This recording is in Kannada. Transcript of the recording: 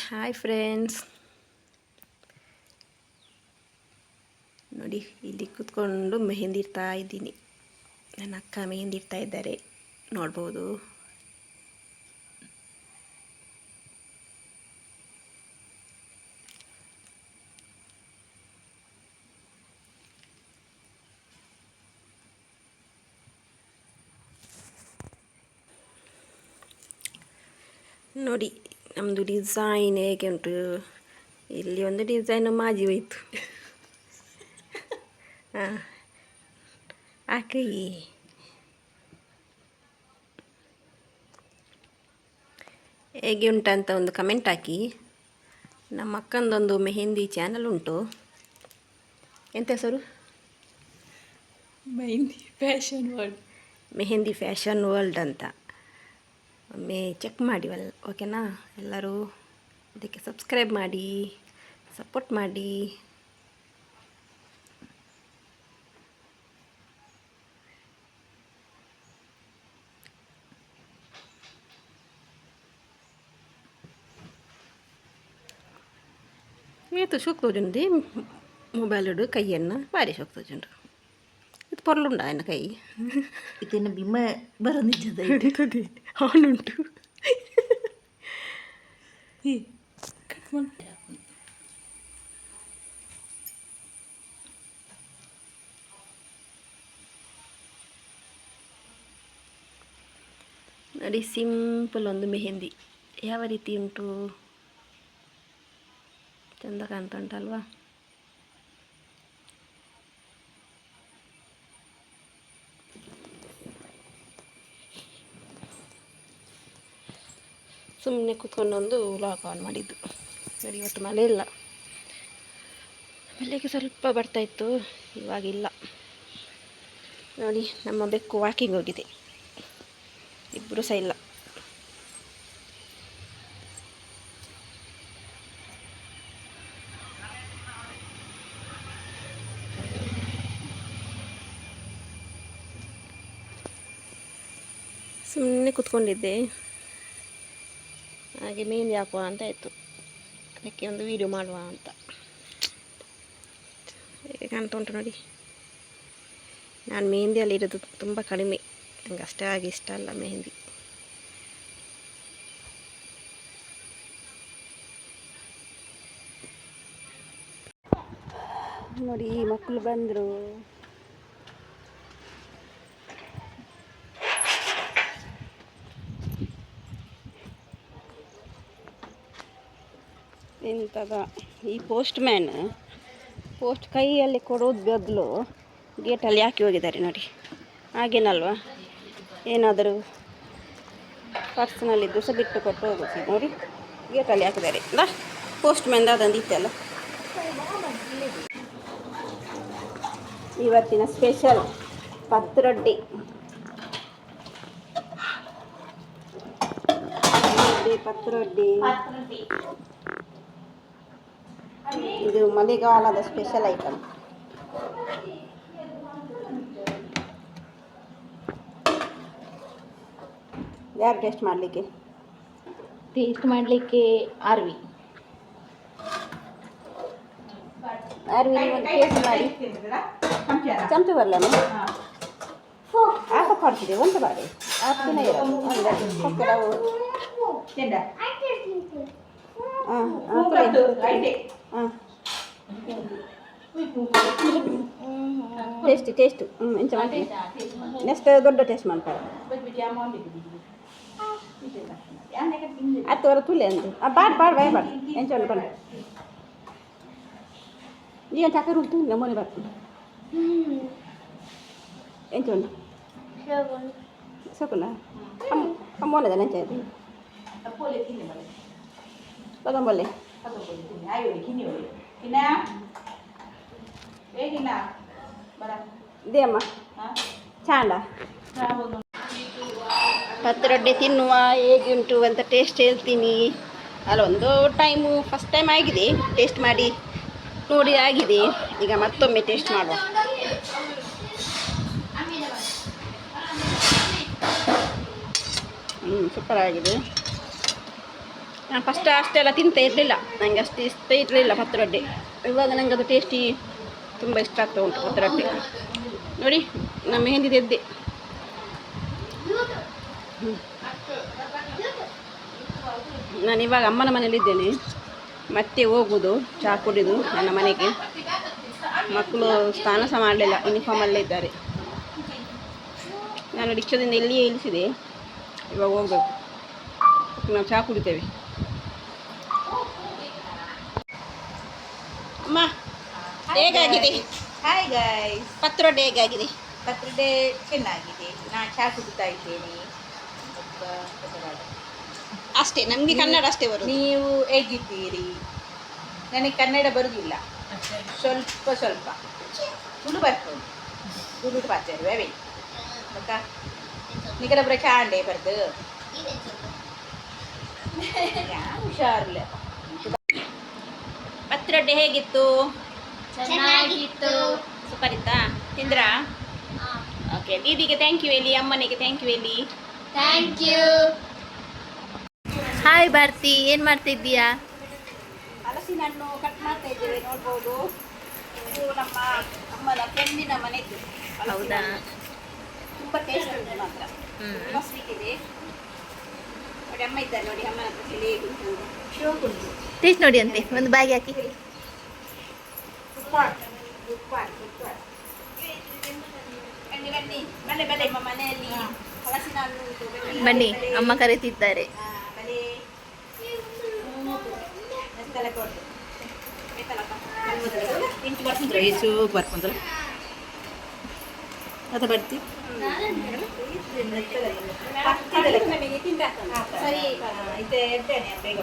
ಹಾಯ್ ಫ್ರೆಂಡ್ಸ್, ನೋಡಿ ಇಲ್ಲಿ ಕೂತ್ಕೊಂಡು ಮೆಹಂದಿ ಇಡ್ತಾ ಇದ್ದೀನಿ. ನನ್ನ ಅಕ್ಕ ಮೆಹಂದಿ ಇಡ್ತಾ ಇದ್ದಾರೆ, ನೋಡ್ಬೋದು. ನೋಡಿ ನಮ್ಮದು ಡಿಸೈನ್ ಹೇಗೆ ಉಂಟು. ಇಲ್ಲಿ ಒಂದು ಡಿಸೈನ್ ಮಾಜಿ ಹೋಯಿತು. ಹಾಂ, ಹಾಕಿ ಹೇಗೆ ಉಂಟಂತ ಒಂದು ಕಮೆಂಟ್ ಹಾಕಿ. ನಮ್ಮ ಅಕ್ಕಂದೊಂದು ಮೆಹಂದಿ ಚಾನಲ್ ಉಂಟು. ಎಂತ ಹೆಸರು? ಮೆಹಂದಿ ಫ್ಯಾಷನ್ ವರ್ಲ್ಡ್ ಅಂತ. ಒಮ್ಮೆ ಚೆಕ್ ಮಾಡಿ ಓಕೆನಾ? ಎಲ್ಲರೂ ಅದಕ್ಕೆ ಸಬ್ಸ್ಕ್ರೈಬ್ ಮಾಡಿ, ಸಪೋರ್ಟ್ ಮಾಡಿ. ಏತು ಶೋಕ್ತೋಜುಂಡಿ ಮೊಬೈಲ್ ಇಡು ಕೈಯನ್ನು ಭಾರಿ ಶೋಕ್ತೋಜುಂಡು. ಇದು ಪೊರ್ಲುಂಡ ఆయన ಕೈ ಇದನ್ನು ಬಿಮ್ಮ ಬರೋದಿದ್ದದ ಅವನುಂಟು. ನೋಡಿ, ಸಿಂಪಲ್ ಒಂದು ಮೆಹಂದಿ ಯಾವ ರೀತಿ ಉಂಟು, ಚೆಂದ ಕಾಣ್ತಾ ಉಂಟಲ್ವಾ? ಸುಮ್ಮನೆ ಕೂತ್ಕೊಂಡು ಒಂದು ವ್ಲಾಗ್ ಆನ್ ಮಾಡಿದ್ದು. ನೋಡಿ, ಇವತ್ತು ಮಳೆ ಇಲ್ಲ. ಬೆಳಗ್ಗೆ ಸ್ವಲ್ಪ ಬರ್ತಾಯಿತ್ತು, ಇವಾಗಿಲ್ಲ. ನೋಡಿ, ನಮ್ಮ ಬೆಕ್ಕು ವಾಕಿಂಗ್ ಹೋಗಿದೆ, ಇಬ್ಬರು ಸಹ ಇಲ್ಲ. ಸುಮ್ಮನೆ ಕೂತ್ಕೊಂಡಿದ್ದೆ, ಹಾಗೆ ಮೆಹಂದಿ ಹಾಕುವ ಅಂತ ಆಯಿತು. ಅದಕ್ಕೆ ಒಂದು ವೀಡಿಯೋ ಮಾಡುವ ಅಂತ. ಹೇಗೆ ಕಾಣ್ತಾ ಉಂಟು ನೋಡಿ. ನಾನು ಮೆಹಂದಿಯಲ್ಲಿ ಇರೋದು ತುಂಬ ಕಡಿಮೆ, ನನಗೆ ಅಷ್ಟಾಗಿ ಇಷ್ಟ ಅಲ್ಲ ಮೆಹಂದಿ. ನೋಡಿ, ಮಕ್ಕಳು ಬಂದರು. ಎಂತದ ಈ ಪೋಸ್ಟ್ ಕೈಯಲ್ಲಿ ಕೊಡೋದು ಬದಲು ಗೇಟಲ್ಲಿ ಹಾಕಿ ಹೋಗಿದ್ದಾರೆ ನೋಡಿ. ಹಾಗೇನಲ್ವಾ? ಏನಾದರೂ ಪರ್ಸನಲ್ಲಿದ್ದು ಸಹ ಬಿಟ್ಟು ಕೊಟ್ಟು ಹೋಗುತ್ತೆ ನೋಡಿ, ಗೇಟಲ್ಲಿ ಹಾಕಿದ್ದಾರೆ. ಅಲ್ಲ, ಪೋಸ್ಟ್ ಮ್ಯಾನ್ ಅದೊಂದು ಇತ್ತಲ್ಲ. ಇವತ್ತಿನ ಸ್ಪೆಷಲ್ ಪತ್ರೊಡ್ಡಿ. ಪತ್ರೊಡ್ಡಿ ಇದು ಮಳೆಗಾಲದ ಸ್ಪೆಷಲ್ ಐಟಮ್. ಯಾರು ಟೇಸ್ಟ್ ಮಾಡಲಿಕ್ಕೆ ಆರ್ವಿ ಒಂದು ಟೇಸ್ಟ್ ಮಾಡಿ. ಚಮಚ ಬರಲ್ಲ ಆಟ ಮಾಡ್ತಿದ್ದೆ ಒಂದು ಬಾರಿ ಆಗ್ತಾನೆ ಇರೋದು. ಟೇಸ್ಟು ಎಂಚ ಮಾಡ್ತೀನಿ. ನೆಕ್ಸ್ಟ್ ದೊಡ್ಡ ಟೇಸ್ಟ್ ಮಾಡ್ತಾರೆ. ಆಯ್ತು, ವರ ತುಲೆ ಅಂದು ಬಾಡ್ ಭಯಪಡ ಎಂಚ ಬಣ್ಣ ಈಗ ಚಾಕರಿ ಉಂಟು ನಮ್ಮನೆ ಬರ್ತೀನಿ. ಎಂಚ ಉಂಟು ಸಕುಲ ಅಮ್ಮೋನದ ನೆಂಚ ಆಯ್ತು ಪದಂಬಲ್ಲೆ ದೇಮ್ಮ ಚಾಂಡ ಪತ್ರೊಡ್ಡೆ ತಿನ್ನುವ ಹೇಗೆ ಉಂಟು ಅಂತ ಟೇಸ್ಟ್ ಹೇಳ್ತೀನಿ. ಅಲ್ಲೊಂದು ಟೈಮು ಫಸ್ಟ್ ಟೈಮ್ ಆಗಿದೆ, ಟೇಸ್ಟ್ ಮಾಡಿ ನೋಡಿ ಆಗಿದೆ. ಈಗ ಮತ್ತೊಮ್ಮೆ ಟೇಸ್ಟ್ ಮಾಡುವ. ಸೂಪರ್ ಆಗಿದೆ. ನಾನು ಫಸ್ಟ್ ಅಷ್ಟೆಲ್ಲ ತಿಂತ ಇರಲಿಲ್ಲ, ನನಗೆ ಅಷ್ಟು ಇಷ್ಟ ಇರಲಿಲ್ಲ ಪತ್ರೊಡೆ. ಇವಾಗ ನನಗೆ ಅದು ಟೇಸ್ಟಿ ತುಂಬ ಇಷ್ಟ ಆಗ್ತಾ ಉಂಟು ಪತ್ರೊಡೆ. ನೋಡಿ ನಮ್ಮ ಮೆಹಂದಿ ತೆದ್ದೆ. ನಾನು ಇವಾಗ ಅಮ್ಮನ ಮನೇಲಿದ್ದೇನೆ, ಮತ್ತೆ ಹೋಗುವುದು ಚಹಾ ಕುಡಿದು ನನ್ನ ಮನೆಗೆ. ಮಕ್ಕಳು ಸ್ನಾನ ಸಹ ಮಾಡಲಿಲ್ಲ, ಯೂನಿಫಾರ್ಮಲ್ಲೇ ಇದ್ದಾರೆ. ನಾನು ರಿಕ್ಷಾದಿಂದ ಇಲ್ಲಿಯೇ ಇಳಿಸಿದೆ, ಇವಾಗ ಹೋಗ್ಬೇಕು. ನಾವು ಚಹಾ ಕುಡಿತೇವೆ. ಅಮ್ಮ ಹೇಗಾಗಿದೆ ಹಾಯ್ ಗೈಸ್, ಪತ್ರೊಡೆ? ಹೇಗಾಗಿದೆ ಪತ್ರೊಡೆ? ಚೆನ್ನಾಗಿದೆ. ನಾನು ಚಹಾ ಕುಡಿತಾ ಇದ್ದೇನೆ. ಅಷ್ಟೇ, ನಮಗೆ ಕನ್ನಡ ಅಷ್ಟೇ ಬರೋದು. ನೀವು ಹೇಗಿದ್ದೀರಿ? ನನಗೆ ಕನ್ನಡ ಬರುವುದಿಲ್ಲ, ಸ್ವಲ್ಪ ಸ್ವಲ್ಪ ತುಳು ಬರ್ತದೆ. ತುಳು ಪಾಚಾರು ಅವೇ ಅಕ್ಕ ನಿಕಲ ಬರ ಚಾಂಡೆ ಬರ್ದು ಹುಷಾರಿಲ್ಲ. ಪತ್ರೊಡೆ ಹೇಗಿತ್ತು? ಚೆನ್ನಾಗಿತ್ತು. ಸೂಪರ್ ಇತ್ತಾ? ತಿಂದ್ರಾ? ಓಕೆ, ದೀದಿಗೆ ಥ್ಯಾಂಕ್ ಯು ಹೇಳಿ, ಅಮ್ಮನಿಗೆ ಥ್ಯಾಂಕ್ ಯು ಹೇಳಿ. Thank you. ಹಾಯ್ ಭಾರತಿ, ಏನು ಮಾಡ್ತಿದ್ದೀಯಾ? ಹಲಸಿನ ಹಣ್ಣು ಕಟ್ ಮಾಡ್ತಾ ಇದ್ದೇವೆ, ನೋಡ್ಬೋದು. ಇದು ನಮ್ಮ ಅಮ್ಮನ ಫ್ರೆಂಡಿನ ಮನೆದು. ಹೌದಾ? ತುಂಬ ಟೇಸ್ಟ್ ಉಂಟು ಮಾತ್ರ, ತುಂಬ ಸ್ವೀಟ್ ಇದೆ. ನೋಡಿ ಅಮ್ಮ ಇದ್ದಾರೆ, ನೋಡಿ ಅಮ್ಮನ ಹತ್ರ ಹೇಳಿ ಹೇಗೆ ಉಂಟು ಅಂತ. ಟೇಸ್ಟ್ ನೋಡಿ ಅಂತೆ, ಒಂದು ಬಾಗಿ ಹಾಕಿ. ಬನ್ನಿ ಬನ್ನಿ, ಬನ್ನಿ ಬನ್ನಿ ನಮ್ಮ ಮನೆಯಲ್ಲಿ ಹಲಸಿನ ಹಣ್ಣು ಉಂಟು. ಬನ್ನಿ, ಅಮ್ಮ ಕರೀತಿದ್ದಾರೆ. ಬನ್ನಿ. ಮೆತ್ತಲ ಕೊಟ್ಟು ಮೆತ್ತಲಪ್ಪ ಇಂಚು ಬರ್ತಿದ್ರೆ ರೈಸು ಬರ್ಕೊಂಡ್ರೆ ಅದು ಬರ್ತಿ. ಸರಿ, ಇದ್ದೇನೆ ಬೇಗ